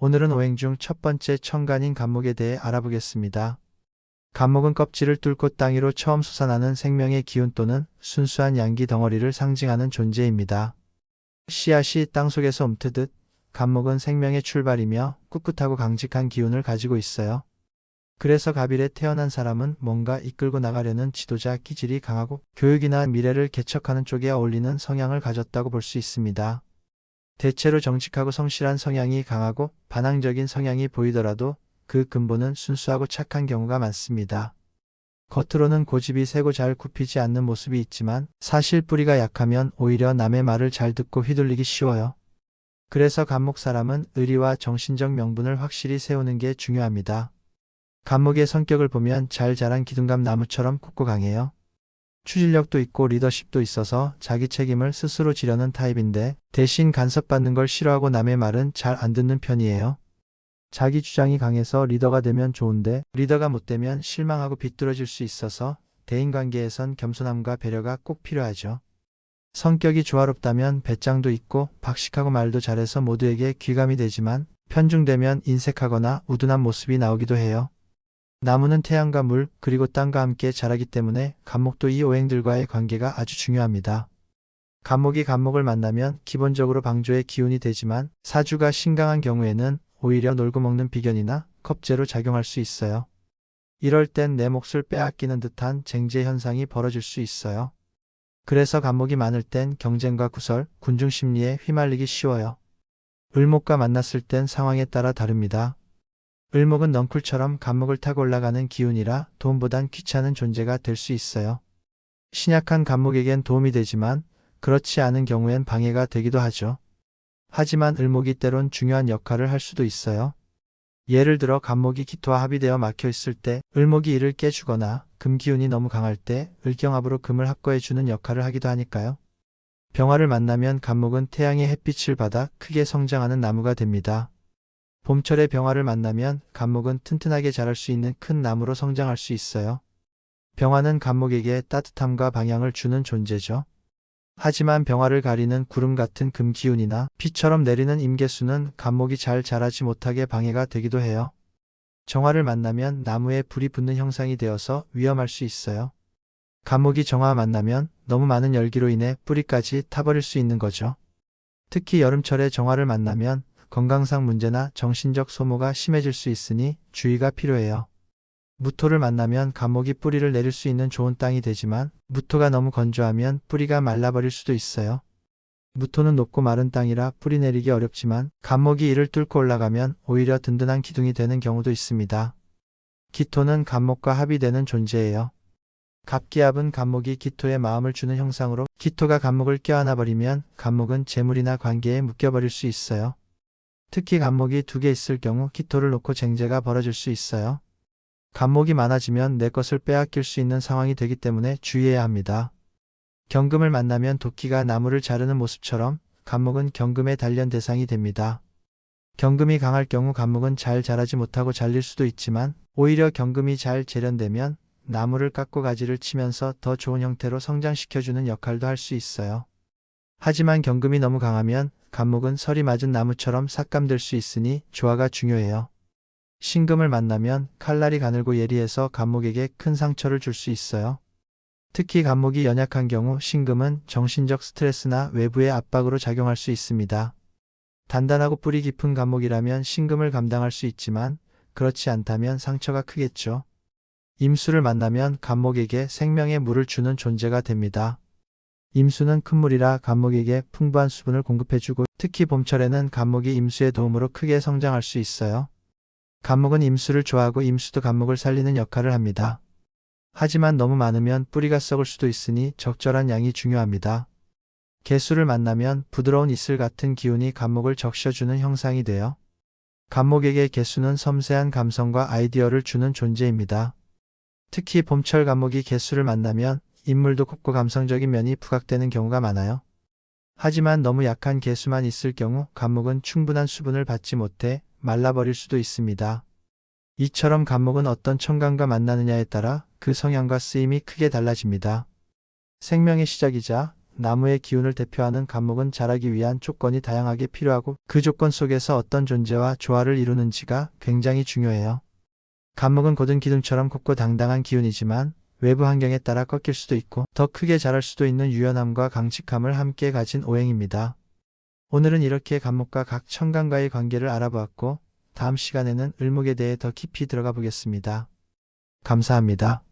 오늘은 오행 중 첫 번째 천간인 간목에 대해 알아보겠습니다. 간목은 껍질을 뚫고 땅 위로 처음 솟아나는 생명의 기운 또는 순수한 양기 덩어리를 상징하는 존재입니다. 씨앗이 땅속에서 움트듯 간목은 생명의 출발이며 꿋꿋하고 강직한 기운을 가지고 있어요. 그래서 갑일에 태어난 사람은 뭔가 이끌고 나가려는 지도자 기질이 강하고 교육이나 미래를 개척하는 쪽에 어울리는 성향을 가졌다고 볼 수 있습니다. 대체로 정직하고 성실한 성향이 강하고 반항적인 성향이 보이더라도 그 근본은 순수하고 착한 경우가 많습니다. 겉으로는 고집이 세고 잘 굽히지 않는 모습이 있지만 사실 뿌리가 약하면 오히려 남의 말을 잘 듣고 휘둘리기 쉬워요. 그래서 간목 사람은 의리와 정신적 명분을 확실히 세우는 게 중요합니다. 간목의 성격을 보면 잘 자란 기둥감 나무처럼 굳고 강해요. 추진력도 있고 리더십도 있어서 자기 책임을 스스로 지려는 타입인데 대신 간섭받는 걸 싫어하고 남의 말은 잘 안 듣는 편이에요. 자기 주장이 강해서 리더가 되면 좋은데 리더가 못 되면 실망하고 비뚤어질 수 있어서 대인관계에선 겸손함과 배려가 꼭 필요하죠. 성격이 조화롭다면 배짱도 있고 박식하고 말도 잘해서 모두에게 귀감이 되지만 편중되면 인색하거나 우둔한 모습이 나오기도 해요. 나무는 태양과 물 그리고 땅과 함께 자라기 때문에 간목도 이 오행들과의 관계가 아주 중요합니다. 간목이 간목을 만나면 기본적으로 방조의 기운이 되지만 사주가 신강한 경우에는 오히려 놀고 먹는 비견이나 겁재로 작용할 수 있어요. 이럴 땐 내 몫을 빼앗기는 듯한 쟁제 현상이 벌어질 수 있어요. 그래서 간목이 많을 땐 경쟁과 구설, 군중 심리에 휘말리기 쉬워요. 을목과 만났을 땐 상황에 따라 다릅니다. 을목은 넝쿨처럼 간목을 타고 올라가는 기운이라 돈보단 귀찮은 존재가 될 수 있어요. 신약한 간목에겐 도움이 되지만 그렇지 않은 경우엔 방해가 되기도 하죠. 하지만 을목이 때론 중요한 역할을 할 수도 있어요. 예를 들어 간목이 기토와 합의되어 막혀 있을 때 을목이 이를 깨주거나 금기운이 너무 강할 때 을경합으로 금을 합거해주는 역할을 하기도 하니까요. 병화를 만나면 간목은 태양의 햇빛을 받아 크게 성장하는 나무가 됩니다. 봄철에 병화를 만나면 간목은 튼튼하게 자랄 수 있는 큰 나무로 성장할 수 있어요. 병화는 간목에게 따뜻함과 방향을 주는 존재죠. 하지만 병화를 가리는 구름 같은 금기운이나 비처럼 내리는 임계수는 간목이 잘 자라지 못하게 방해가 되기도 해요. 정화를 만나면 나무에 불이 붙는 형상이 되어서 위험할 수 있어요. 간목이 정화와 만나면 너무 많은 열기로 인해 뿌리까지 타버릴 수 있는 거죠. 특히 여름철에 정화를 만나면 건강상 문제나 정신적 소모가 심해질 수 있으니 주의가 필요해요. 무토를 만나면 간목이 뿌리를 내릴 수 있는 좋은 땅이 되지만 무토가 너무 건조하면 뿌리가 말라버릴 수도 있어요. 무토는 높고 마른 땅이라 뿌리 내리기 어렵지만 간목이 이를 뚫고 올라가면 오히려 든든한 기둥이 되는 경우도 있습니다. 기토는 간목과 합의되는 존재예요. 갑기합은 간목이 기토에 마음을 주는 형상으로 기토가 간목을 껴안아버리면 간목은 재물이나 관계에 묶여버릴 수 있어요. 특히 간목이 두 개 있을 경우 기토를 놓고 쟁제가 벌어질 수 있어요. 간목이 많아지면 내 것을 빼앗길 수 있는 상황이 되기 때문에 주의해야 합니다. 경금을 만나면 도끼가 나무를 자르는 모습처럼 간목은 경금의 단련 대상이 됩니다. 경금이 강할 경우 간목은 잘 자라지 못하고 잘릴 수도 있지만 오히려 경금이 잘 재련되면 나무를 깎고 가지를 치면서 더 좋은 형태로 성장시켜주는 역할도 할 수 있어요. 하지만 경금이 너무 강하면 간목은 설이 맞은 나무처럼 삭감될 수 있으니 조화가 중요해요. 신금을 만나면 칼날이 가늘고 예리해서 간목에게 큰 상처를 줄 수 있어요. 특히 간목이 연약한 경우 신금은 정신적 스트레스나 외부의 압박으로 작용할 수 있습니다. 단단하고 뿌리 깊은 간목이라면 신금을 감당할 수 있지만 그렇지 않다면 상처가 크겠죠. 임수를 만나면 간목에게 생명의 물을 주는 존재가 됩니다. 임수는 큰 물이라 간목에게 풍부한 수분을 공급해주고 특히 봄철에는 간목이 임수의 도움으로 크게 성장할 수 있어요. 간목은 임수를 좋아하고 임수도 간목을 살리는 역할을 합니다. 하지만 너무 많으면 뿌리가 썩을 수도 있으니 적절한 양이 중요합니다. 개수를 만나면 부드러운 이슬 같은 기운이 간목을 적셔주는 형상이 돼요. 간목에게 개수는 섬세한 감성과 아이디어를 주는 존재입니다. 특히 봄철 간목이 개수를 만나면 인물도 곱고 감성적인 면이 부각되는 경우가 많아요. 하지만 너무 약한 개수만 있을 경우 간목은 충분한 수분을 받지 못해 말라버릴 수도 있습니다. 이처럼 간목은 어떤 천간과 만나느냐에 따라 그 성향과 쓰임이 크게 달라집니다. 생명의 시작이자 나무의 기운을 대표하는 감목은 자라기 위한 조건이 다양하게 필요하고 그 조건 속에서 어떤 존재와 조화를 이루는지가 굉장히 중요해요. 감목은 고든 기둥처럼 곱고 당당한 기운이지만 외부 환경에 따라 꺾일 수도 있고 더 크게 자랄 수도 있는 유연함과 강직함을 함께 가진 오행입니다. 오늘은 이렇게 감목과 각 천간과의 관계를 알아보았고 다음 시간에는 을목에 대해 더 깊이 들어가 보겠습니다. 감사합니다.